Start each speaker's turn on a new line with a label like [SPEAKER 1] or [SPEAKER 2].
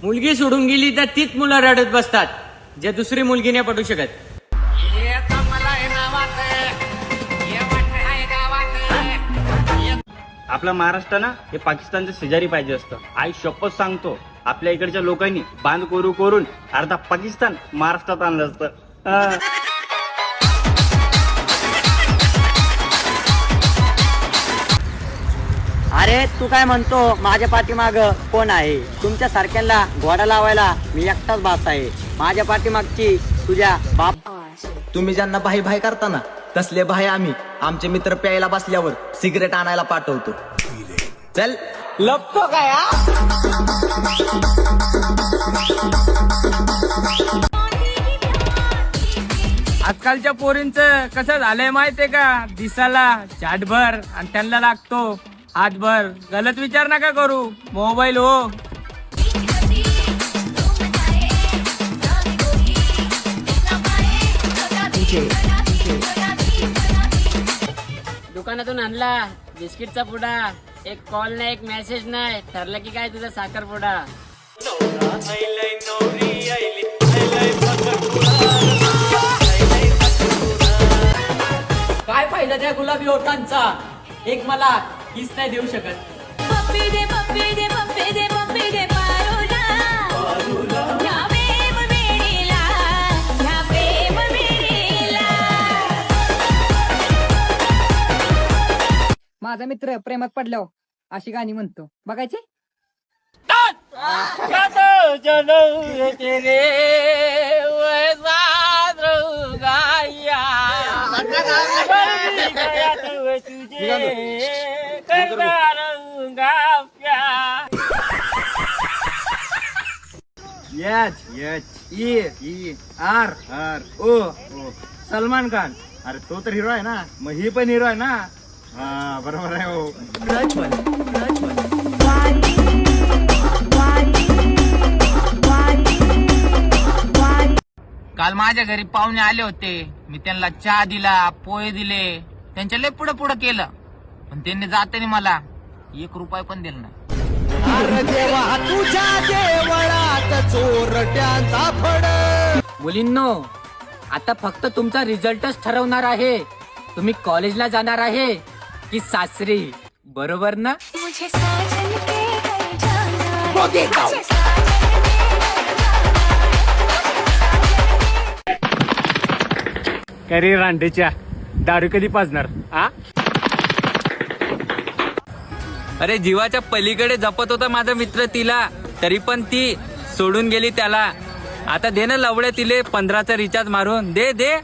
[SPEAKER 1] मुलगी सोडून गेली तर तीच मुलं रडत बसतात जे दुसरी मुलगी नाही पटू शकत.
[SPEAKER 2] आपला महाराष्ट्र ना हे पाकिस्तानच्या शेजारी पाहिजे असतं. आई शपथ सांगतो आपल्या इकडच्या लोकांनी बांध करून अर्धा पाकिस्तान महाराष्ट्रात आणलं असतं.
[SPEAKER 3] अरे तू काय म्हणतो माझ्या पाठीमाग कोण आहे? तुमच्या सारख्यांना घोडा लावायला मी एकटाच बास आहे. माझ्या पाठीमागची तुझ्या बाप.
[SPEAKER 4] तुम्ही ज्यांना भाई भाई करताना तसले भाई आम्ही आमचे मित्र प्यायला बसल्यावर सिगरेट आणायला पाठवतो. चल
[SPEAKER 1] लपतो काय? आजकालच्या पोरींचं कसं झालंय माहितीये का? दिसाला चाटभर आणि त्यांना लागतो हातभर. गलत विचार नका करू. मोबाईल हो.
[SPEAKER 5] दुकानातून आणला बिस्किटचा पुडा. एक कॉल नाही, एक मेसेज नाही. ठरलं की काय तुझा साखरपुडा.
[SPEAKER 1] काय पाहिलं त्या गुलाबी ओठांचा? एक मला किस नाही देऊ शकत.
[SPEAKER 6] पप्पी दे पप्पी दे पप्पी दे पप्पी दे पारुला ह्या प्रेम वेडीला ह्या प्रेम वेडीला.
[SPEAKER 7] माझा मित्र प्रेमात पडल्यावर अशी गाणी म्हणतो बघायची.
[SPEAKER 2] सलमान खान. अरे तो तर हिरो आहे ना, मग ही पण हिरो आहे ना. हा बरोबर आहे हो.
[SPEAKER 1] काल माझ्या घरी पाहुणे आले होते. मी त्यांना चहा दिला, पोहे दिले, त्यांच्या लय पुढं पुढं केलं. पण त्यांनी जाताना मला 1 रुपया पण दिला नाही. मुलींनो, आता फक्त तुमचा रिझल्टच ठरवणार आहे तुम्ही कॉलेजला जाणार आहे की सासरी. बरोबर ना?
[SPEAKER 6] मुझे साजन के घर जाना मुझे साजन
[SPEAKER 2] करी रांडेच्या दारू कधी पाजणार? आ
[SPEAKER 1] अरे जीवाच्या पलीकडे जपत होता माझा मित्र तिला, तरी पण ती सोडून गेली त्याला. आता दे ना लवड्या तिले 15चा रिचार्ज मारून दे.